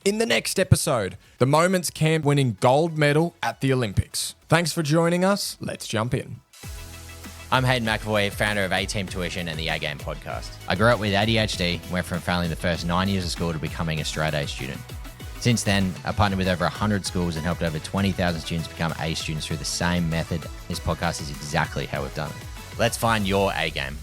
In the next episode, the moments Cam winning gold medal at the Olympics. Thanks for joining us. Let's jump in. I'm Hayden McEvoy, founder of A-Team Tuition and the A-Game podcast. I grew up with ADHD, went from failing the first 9 years of school to becoming a straight-A student. Since then, I partnered with over 100 schools and helped over 20,000 students become A students through the same method. This podcast is exactly how we've done it. Let's find your A-game.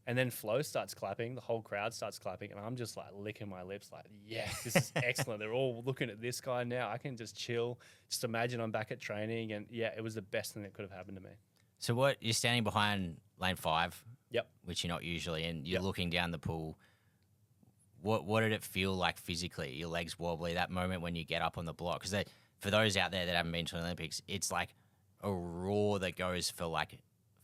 And then Flo starts clapping, the whole crowd starts clapping, and I'm just like licking my lips like, yes, this is excellent. They're all looking at this guy now. I can just chill, just imagine I'm back at training, and yeah, it was the best thing that could have happened to me. So what, you're standing behind lane 5, Yep. which you're not usually, and you're looking down the pool. What did it feel like physically? Your legs wobbly, that moment when you get up on the block? Because for those out there that haven't been to the Olympics, it's like a roar that goes for like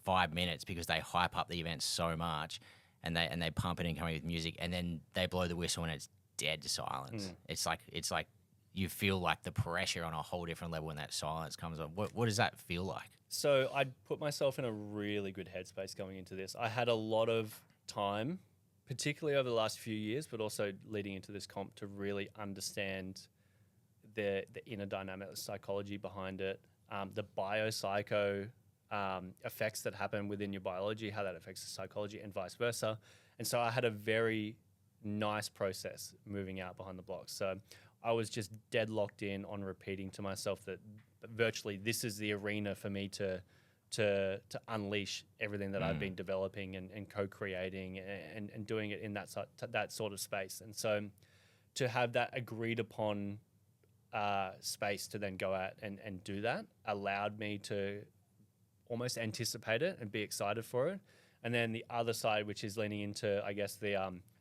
5 minutes because they hype up the event so much, and they pump it and coming with music, and then they blow the whistle and it's dead silence. It's like you feel like the pressure on a whole different level when that silence comes on. What does that feel like? So I'd put myself in a really good headspace going into this. I had a lot of time, particularly over the last few years, but also leading into this comp, to really understand the inner dynamic, the psychology behind it, the biopsycho effects that happen within your biology, how that affects the psychology, and vice versa. And so I had a very nice process moving out behind the blocks. So I was just dead locked in on repeating to myself that virtually this is the arena for me to unleash everything that I've been developing and co-creating and doing it in that sort of space. And so to have that agreed upon space to then go out and do that allowed me to almost anticipate it and be excited for it. And then the other side, which is leaning into, I guess, the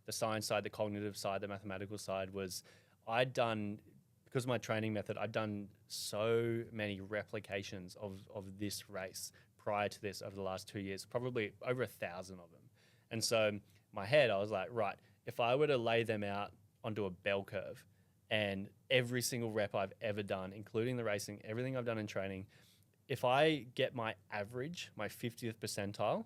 science side, the cognitive side, the mathematical side, was I'd done, because of my training method, I'd done so many replications of this race prior to this over the last 2 years, probably over 1,000 of them. And so in my head, I was like, right, if I were to lay them out onto a bell curve, and every single rep I've ever done, including the racing, everything I've done in training, if I get my average, my 50th percentile,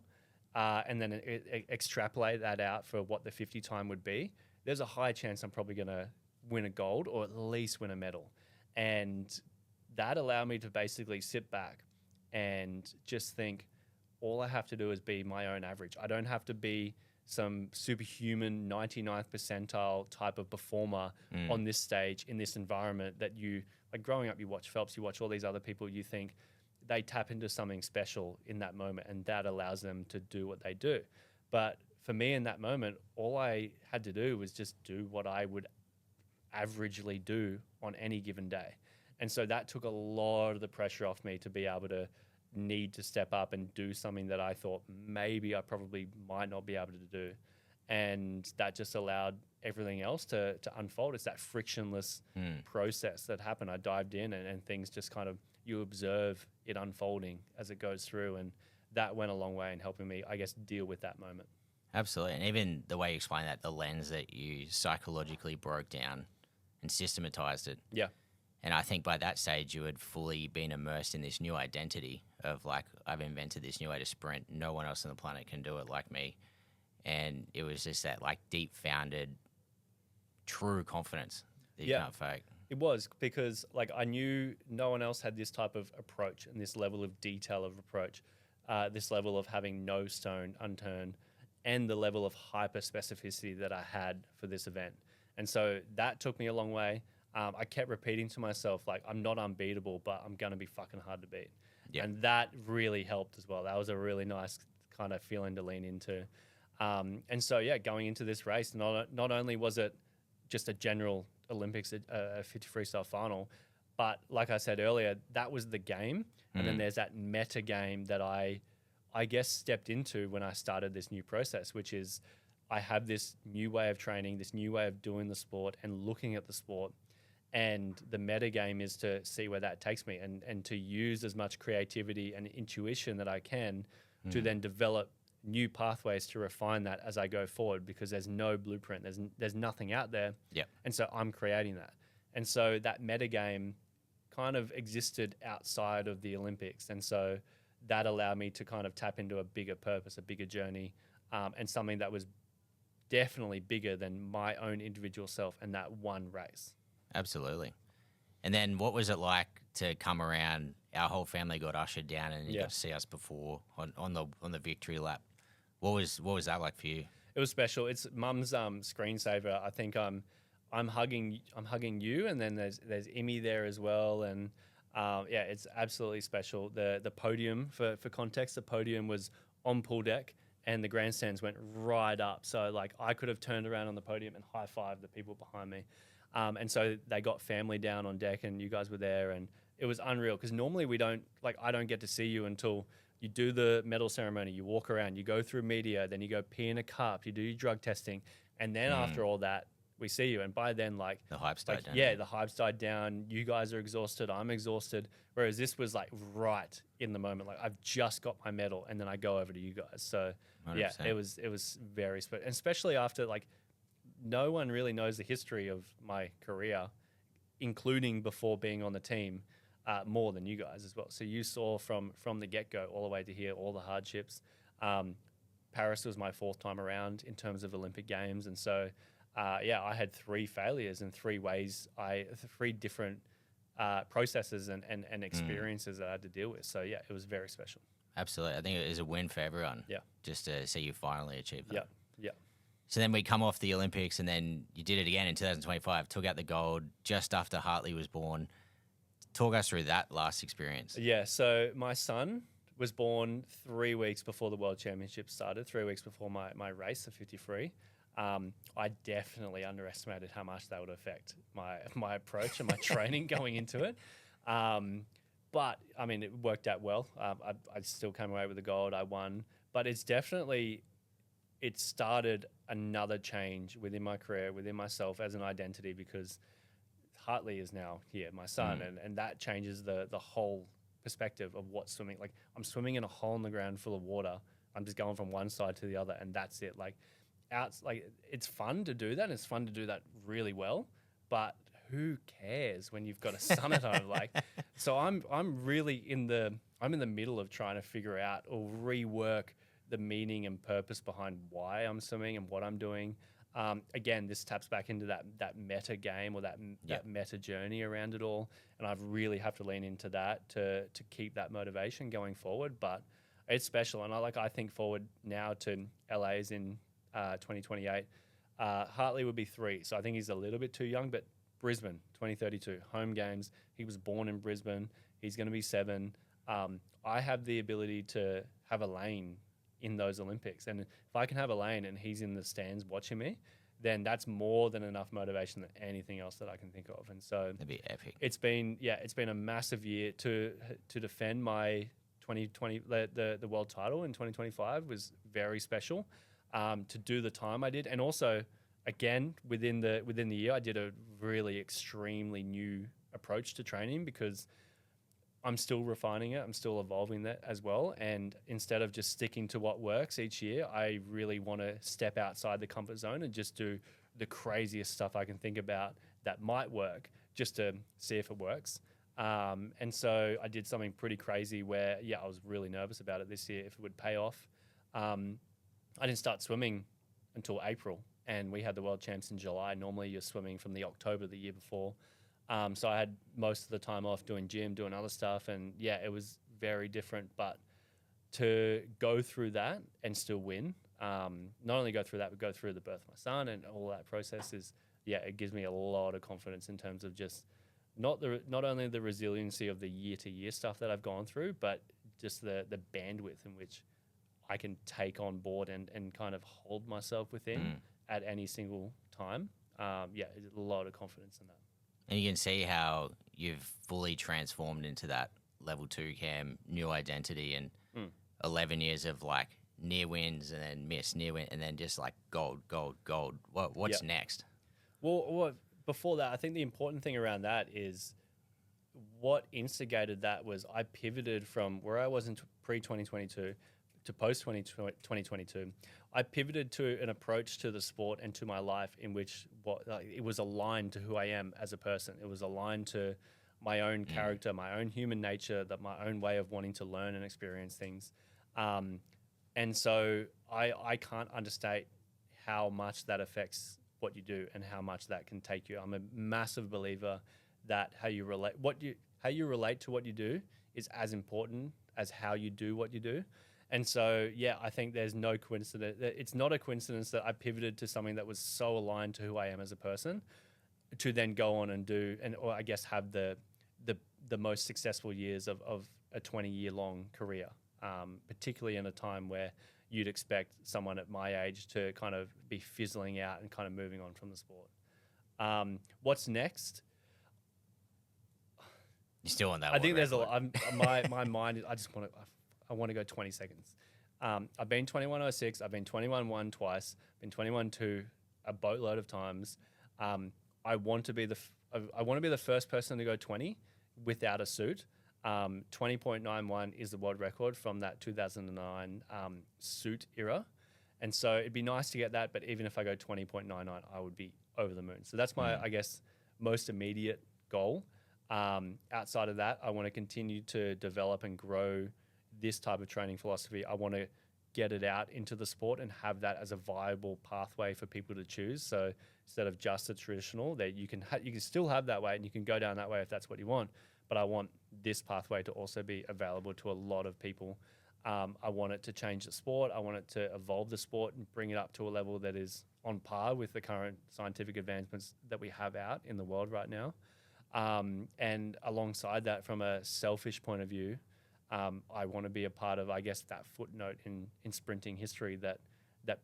and then extrapolate that out for what the 50 time would be, there's a high chance I'm probably going to win a gold or at least win a medal. And that allowed me to basically sit back and just think, all I have to do is be my own average. I don't have to be some superhuman 99th percentile type of performer on this stage, in this environment that you, like growing up, you watch Phelps, you watch all these other people, you think they tap into something special in that moment, and that allows them to do what they do. But for me in that moment, all I had to do was just do what I would averagely do on any given day. And so that took a lot of the pressure off me to be able to need to step up and do something that I thought maybe I probably might not be able to do. And that just allowed everything else to unfold. It's that frictionless process that happened. I dived in and things just kind of, you observe it unfolding as it goes through. And that went a long way in helping me, I guess, deal with that moment. Absolutely. And even the way you explain that, the lens that you psychologically broke down and systematized it. Yeah. And I think by that stage, you had fully been immersed in this new identity of like, I've invented this new way to sprint. No one else on the planet can do it like me. And it was just that like deep founded, true confidence that you can't fake. It was, because like I knew no one else had this type of approach and this level of detail of approach, this level of having no stone unturned, and the level of hyper specificity that I had for this event. And so that took me a long way. I kept repeating to myself, like, I'm not unbeatable, but I'm going to be fucking hard to beat. Yep. And that really helped as well. That was a really nice kind of feeling to lean into. And so, yeah, going into this race, not only was it just a general Olympics, a 50 freestyle final, but like I said earlier, that was the game. And then there's that meta game that I guess stepped into when I started this new process, which is I have this new way of training, this new way of doing the sport and looking at the sport. And the meta game is to see where that takes me and to use as much creativity and intuition that I can to then develop new pathways to refine that as I go forward, because there's no blueprint. There's nothing out there. Yep. And so I'm creating that. And so that meta game kind of existed outside of the Olympics. And so that allowed me to kind of tap into a bigger purpose, a bigger journey, and something that was definitely bigger than my own individual self and that one race. Absolutely. And then what was it like to come around? Our whole family got ushered down, and you got to see us before on the victory lap. What was that like for you? It was special. It's Mum's screensaver. I think I'm hugging you, and then there's Imi there as well, and yeah, it's absolutely special. The podium, for context, the podium was on pool deck, and the grandstands went right up. So like I could have turned around on the podium and high-fived the people behind me. And so they got family down on deck, and you guys were there, and it was unreal because normally I don't get to see you until you do the medal ceremony, you walk around, you go through media, then you go pee in a cup, you do your drug testing, and then after all that, we see you. And by then, like the hype's died down. Yeah, the hype's died down. You guys are exhausted. I'm exhausted. Whereas this was like right in the moment. Like I've just got my medal, and then I go over to you guys. So 100%. yeah, it was very special, and especially after like no one really knows the history of my career, including before being on the team, more than you guys as well. So you saw from the get-go all the way to here, all the hardships. Paris was my 4th time around in terms of Olympic Games. And so, yeah, I had 3 failures in 3 ways. 3 different processes and experiences that I had to deal with. So, yeah, it was very special. Absolutely. I think it is a win for everyone. Yeah. Just to see you finally achieve that. Yeah, yeah. So then we come off the Olympics, and then you did it again in 2025, took out the gold just after Hartley was born. Talk us through that last experience. Yeah, so my son was born 3 weeks before the World Championships started, 3 weeks before my race, the 53. I definitely underestimated how much that would affect my approach and my training going into it. But, I mean, it worked out well. I still came away with the gold. I won. But it's definitely... it started another change within my career, within myself as an identity, because Hartley is now here, my son, and that changes the whole perspective of what swimming. Like I'm swimming in a hole in the ground full of water. I'm just going from one side to the other, and that's it. Like it's fun to do that. And it's fun to do that really well, but who cares when you've got a son at home? Like, so I'm really in the middle of trying to figure out or rework the meaning and purpose behind why I'm swimming and what I'm doing. Again, this taps back into that meta game or that meta journey around it all, and I've really have to lean into that to keep that motivation going forward. But it's special, and I think forward now to LA's in 2028. Hartley would be 3, so I think he's a little bit too young. But Brisbane 2032 home games. He was born in Brisbane. He's going to be 7. I have the ability to have a lane in those Olympics. And if I can have a lane and he's in the stands watching me, then that's more than enough motivation than anything else that I can think of. And so that'd be epic. It's been a massive year to defend my 2020, the world title in 2025 was very special. To do the time I did. And also again, within the year, I did a really extremely new approach to training because I'm still refining it. I'm still evolving that as well. And instead of just sticking to what works each year, I really want to step outside the comfort zone and just do the craziest stuff I can think about that might work just to see if it works. And so I did something pretty crazy where, I was really nervous about it this year, if it would pay off. I didn't start swimming until April, and we had the World Champs in July. Normally you're swimming from the October the year before. So I had most of the time off doing gym, doing other stuff. And it was very different, but to go through that and still win, not only go through that, but go through the birth of my son and all that process is, it gives me a lot of confidence in terms of just not only the resiliency of the year to year stuff that I've gone through, but just the bandwidth in which I can take on board and kind of hold myself within at any single time. There's a lot of confidence in that. And you can see how you've fully transformed into that level 2 Cam, new identity, and 11 years of like near wins and then miss, near win, and then just like gold. What's next? Well, before that, I think the important thing around that is what instigated that was I pivoted from where I was in pre-2022 to post-2022. I pivoted to an approach to the sport and to my life in which it was aligned to who I am as a person. It was aligned to my own character, my own human nature, my own way of wanting to learn and experience things. And so I can't understate how much that affects what you do and how much that can take you. I'm a massive believer that how you relate to what you do is as important as how you do what you do. And so, yeah, I think there's no coincidence. It's not a coincidence that I pivoted to something that was so aligned to who I am as a person to then go on and do, or I guess have the most successful years of a 20-year-long career, particularly in a time where you'd expect someone at my age to kind of be fizzling out and kind of moving on from the sport. What's next? You still on that? I think there's a lot. My mind is, I want to go 20 seconds. I've been 21.06. I've been 21.1 twice. Been 21.2 a boatload of times. I want to be the first person to go 20 without a suit. 20.91 is the world record from that 2009 suit era. And so it'd be nice to get that, but even if I go 20.99, I would be over the moon. So that's my, I guess, most immediate goal. Outside of that, I want to continue to develop and grow this type of training philosophy. I want to get it out into the sport and have that as a viable pathway for people to choose. So instead of just a traditional, that you can still have that way and you can go down that way if that's what you want. But I want this pathway to also be available to a lot of people. I want it to change the sport. I want it to evolve the sport and bring it up to a level that is on par with the current scientific advancements that we have out in the world right now. And alongside that, from a selfish point of view, I want to be a part of, I guess, that footnote in sprinting history that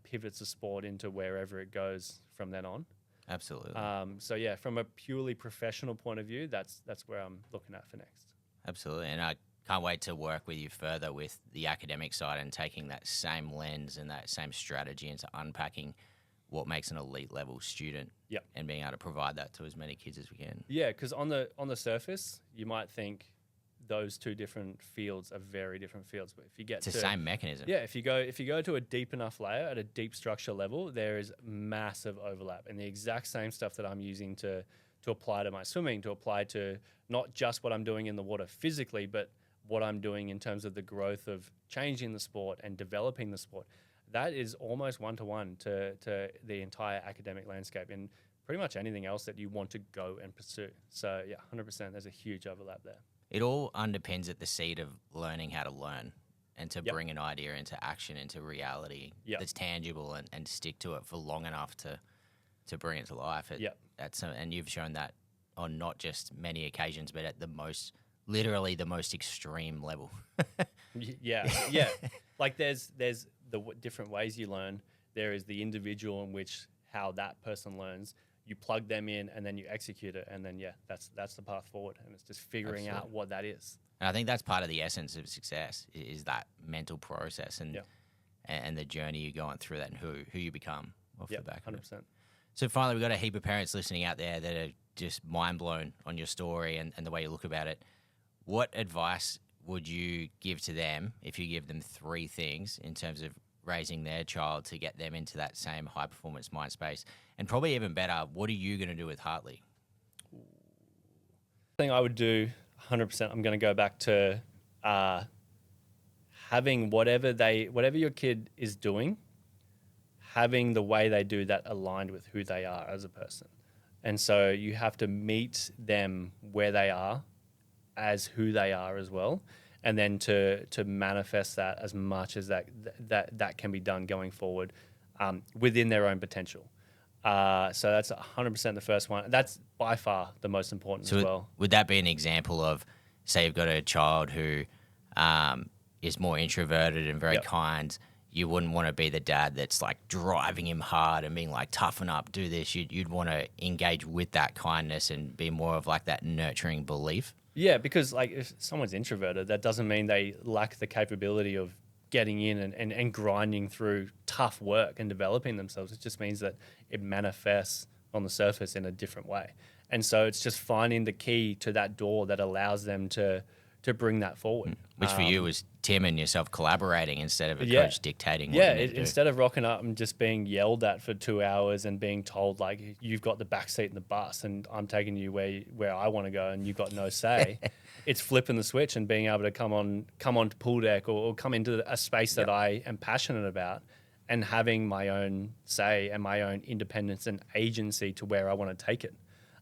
pivots the sport into wherever it goes from then on. Absolutely. So yeah, from a purely professional point of view, that's where I'm looking at for next. Absolutely. And I can't wait to work with you further with the academic side and taking that same lens and that same strategy into unpacking what makes an elite level student. Yep. And being able to provide that to as many kids as we can. Yeah, because on the surface, you might think those two different fields are very different fields, but if you get it's the same mechanism. Yeah, if you go to a deep enough layer at a deep structure level, there is massive overlap, and the exact same stuff that I'm using to apply to my swimming, to apply to not just what I'm doing in the water physically, but what I'm doing in terms of the growth of changing the sport and developing the sport. That is almost one-to-one to the entire academic landscape and pretty much anything else that you want to go and pursue. So yeah, 100%, there's a huge overlap there. It all underpins at the seed of learning how to learn and to bring an idea into action, into reality that's tangible and stick to it for long enough to bring it to life. And you've shown that on not just many occasions, but at literally the most extreme level. Yeah. Like there's the different ways you learn. There is the individual in which how that person learns. You plug them in and then you execute it, and then that's the path forward, and it's just figuring out what that is. And I think that's part of the essence of success is that mental process and the journey you're going through that and who you become off the back of 100%. it. So finally, we've got a heap of parents listening out there that are just mind blown on your story and the way you look about it. What advice would you give to them if you give them 3 things in terms of raising their child to get them into that same high performance mind space? And probably even better, what are you going to do with Hartley? Thing I would do 100%, I'm going to go back to having whatever your kid is doing, having the way they do that aligned with who they are as a person. And so you have to meet them where they are as who they are as well. And then to manifest that as much as that can be done going forward within their own potential. So that's 100% the first one. That's by far the most important as well. Would that be an example of, say you've got a child who is more introverted and very kind, you wouldn't want to be the dad that's like driving him hard and being like, toughen up, do this. You'd want to engage with that kindness and be more of like that nurturing belief. Yeah, because like if someone's introverted, that doesn't mean they lack the capability of getting in and grinding through tough work and developing themselves. It just means that it manifests on the surface in a different way. And so it's just finding the key to that door that allows them to bring that forward. Which for you was Tim and yourself collaborating instead of a coach dictating what you need to do. Instead of rocking up and just being yelled at for 2 hours and being told like you've got the back seat in the bus and I'm taking you where I want to go and you've got no say, it's flipping the switch and being able to come on to pool deck or come into a space that I am passionate about and having my own say and my own independence and agency to where I want to take it.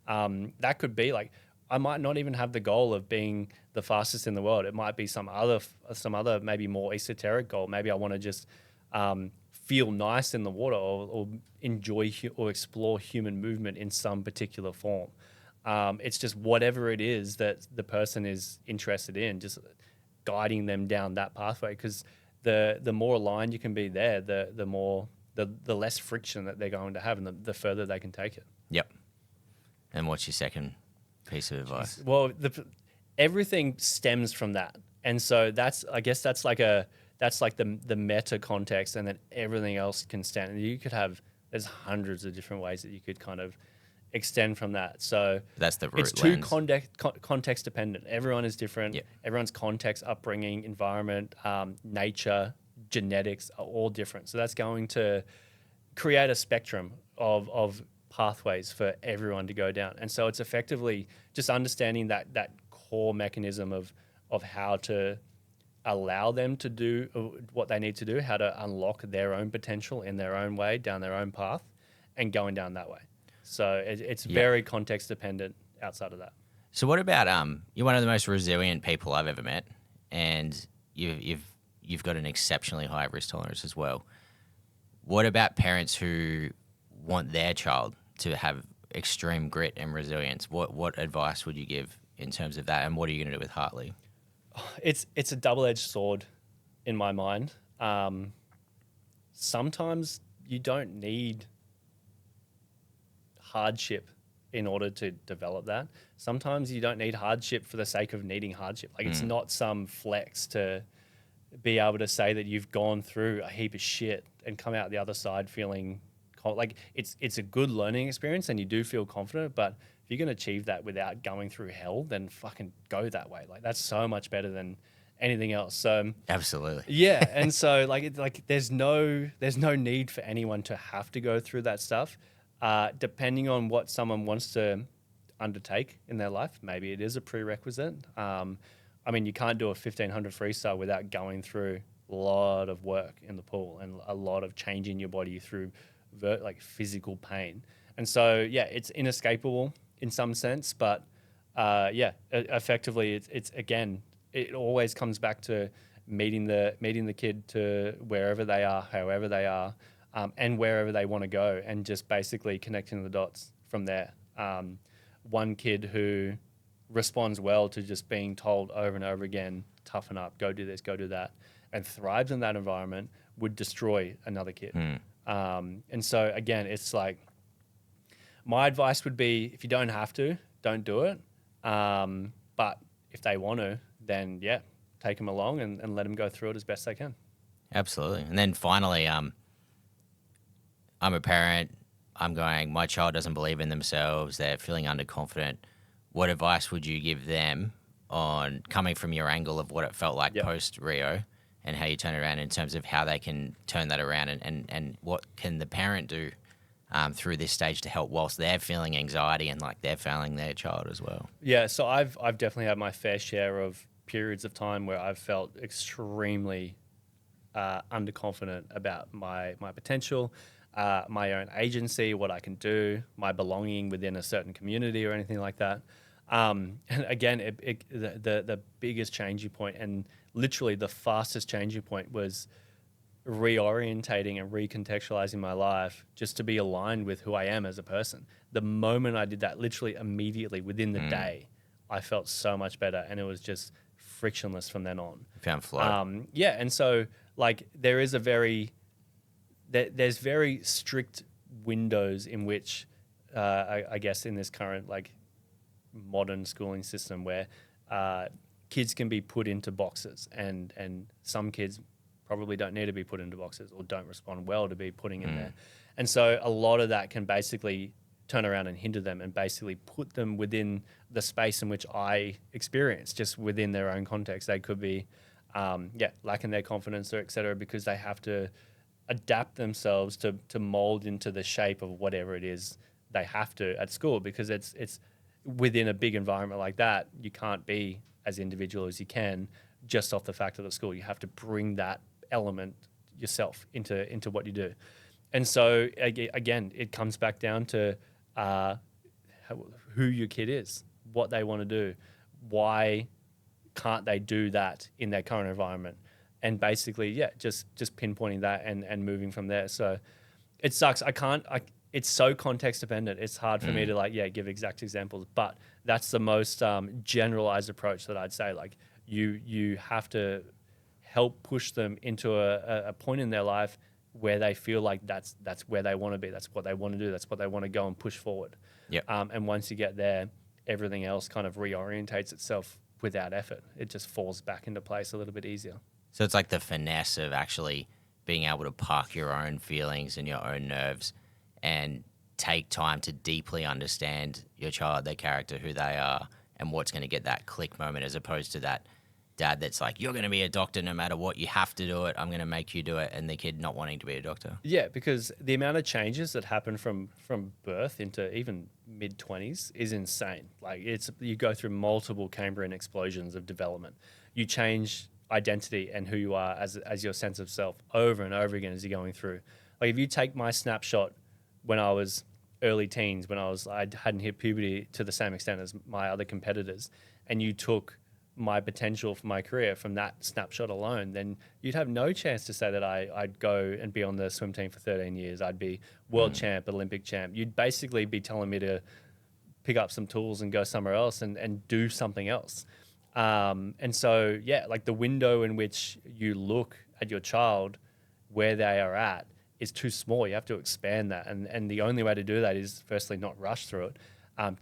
That could be like, I might not even have the goal of being the fastest in the world. It might be some other maybe more esoteric goal. Maybe I want to just feel nice in the water, or enjoy or explore human movement in some particular form. It's just whatever it is that the person is interested in, just guiding them down that pathway. Because the more aligned you can be there, the less friction that they're going to have, and the further they can take it. Yep. And what's your second piece of advice? Well, everything stems from that, and so I guess that's like the meta context, and then everything else can stand. And you could have, there's hundreds of different ways that you could kind of extend from that. So that's the root it's too lens. context dependent. Everyone is different. Yep. Everyone's context, upbringing, environment, nature, genetics are all different. So that's going to create a spectrum of pathways for everyone to go down. And so it's effectively just understanding that core mechanism of how to allow them to do what they need to do, how to unlock their own potential in their own way, down their own path, and going down that way. So it's very context dependent outside of that. So what about you're one of the most resilient people I've ever met, and you've got an exceptionally high risk tolerance as well. What about parents who want their child to have extreme grit and resilience? What advice would you give in terms of that, and what are you going to do with Hartley? It's a double-edged sword in my mind. Sometimes you don't need hardship in order to develop that. Sometimes you don't need hardship for the sake of needing hardship. Like it's not some flex to be able to say that you've gone through a heap of shit and come out the other side feeling like it's a good learning experience, and you do feel confident. But if you can achieve that without going through hell, then fucking go that way. Like that's so much better than anything else. So Absolutely. yeah, and so there's no need for anyone to have to go through that stuff. Depending on what someone wants to undertake in their life, maybe it is a prerequisite. I mean, you can't do a 1500 freestyle without going through a lot of work in the pool and a lot of changing your body through physical pain. And so, yeah, it's inescapable in some sense, but effectively, it's again, it always comes back to meeting the kid to wherever they are, however they are, and wherever they want to go, and just basically connecting the dots from there. One kid who responds well to just being told over and over again, toughen up, go do this, go do that, and thrives in that environment would destroy another kid. And so again, it's like, my advice would be, if you don't have to, don't do it. But if they want to, then yeah, take them along and let them go through it as best they can. Absolutely. And then finally, I'm a parent. I'm going, my child doesn't believe in themselves. They're feeling underconfident. What advice would you give them on coming from your angle of what it felt like post Rio, and how you turn it around in terms of how they can turn that around, and what can the parent do through this stage to help whilst they're feeling anxiety and like they're failing their child as well? Yeah, so I've definitely had my fair share of periods of time where I've felt extremely underconfident about my potential, my own agency, what I can do, my belonging within a certain community or anything like that. And again, the biggest changing point, and literally the fastest changing point, was reorientating and recontextualizing my life just to be aligned with who I am as a person. The moment I did that, literally immediately within the day, I felt so much better, and it was just frictionless from then on. Found flow. Yeah, and so like there's very strict windows in which I guess in this current like modern schooling system where kids can be put into boxes, and some kids probably don't need to be put into boxes or don't respond well to be putting in there. And so a lot of that can basically turn around and hinder them and basically put them within the space in which I experience, just within their own context. They could be, lacking their confidence or et cetera, because they have to adapt themselves to mold into the shape of whatever it is they have to at school, because it's within a big environment like that, you can't be as individual as you can just off the fact of the school. You have to bring that element yourself into what you do. And so again, it comes back down to who your kid is, what they want to do, why can't they do that in their current environment, and basically, just pinpointing that and moving from there. So it sucks. It's so context dependent. It's hard for me to give exact examples, but that's the most generalized approach that I'd say. Like you have to help push them into a point in their life where they feel like that's where they want to be. That's what they want to do. That's what they want to go and push forward. Yep. And once you get there, everything else kind of reorientates itself without effort. It just falls back into place a little bit easier. So it's like the finesse of actually being able to park your own feelings and your own nerves and take time to deeply understand your child, their character, who they are, and what's going to get that click moment, as opposed to that dad that's like, you're going to be a doctor no matter what, you have to do it, I'm going to make you do it, and the kid not wanting to be a doctor. Yeah, because the amount of changes that happen from birth into even mid-20s is insane. Like you go through multiple Cambrian explosions of development. You change identity and who you are as your sense of self over and over again as you're going through. Like if you take my snapshot when I was early teens, when I hadn't hit puberty to the same extent as my other competitors, and you took my potential for my career from that snapshot alone, then you'd have no chance to say that I'd go and be on the swim team for 13 years. I'd be world champ, Olympic champ. You'd basically be telling me to pick up some tools and go somewhere else and do something else. And so, like the window in which you look at your child, where they are at, is too small. You have to expand that. And the only way to do that is firstly not rush through it,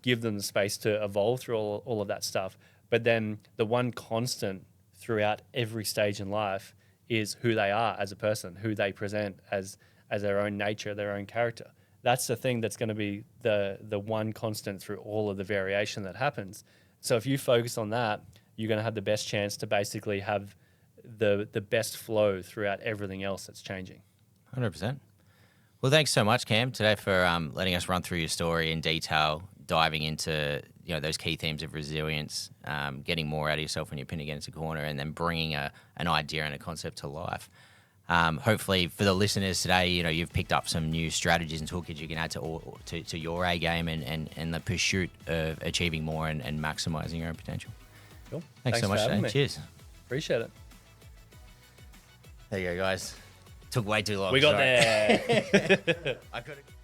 give them the space to evolve through all of that stuff. But then the one constant throughout every stage in life is who they are as a person, who they present as their own nature, their own character. That's the thing that's going to be the one constant through all of the variation that happens. So if you focus on that, you're going to have the best chance to basically have the best flow throughout everything else that's changing. 100%. Well, thanks so much, Cam, today for letting us run through your story in detail, diving into those key themes of resilience, getting more out of yourself when you're pinned against a corner, and then bringing an idea and a concept to life. Hopefully, for the listeners today, you've picked up some new strategies and toolkits you can add to your A game and the pursuit of achieving more and maximizing your own potential. Cool. Thanks so much today. Cheers. Appreciate it. There you go, guys. Took way too long. We got there. I could have.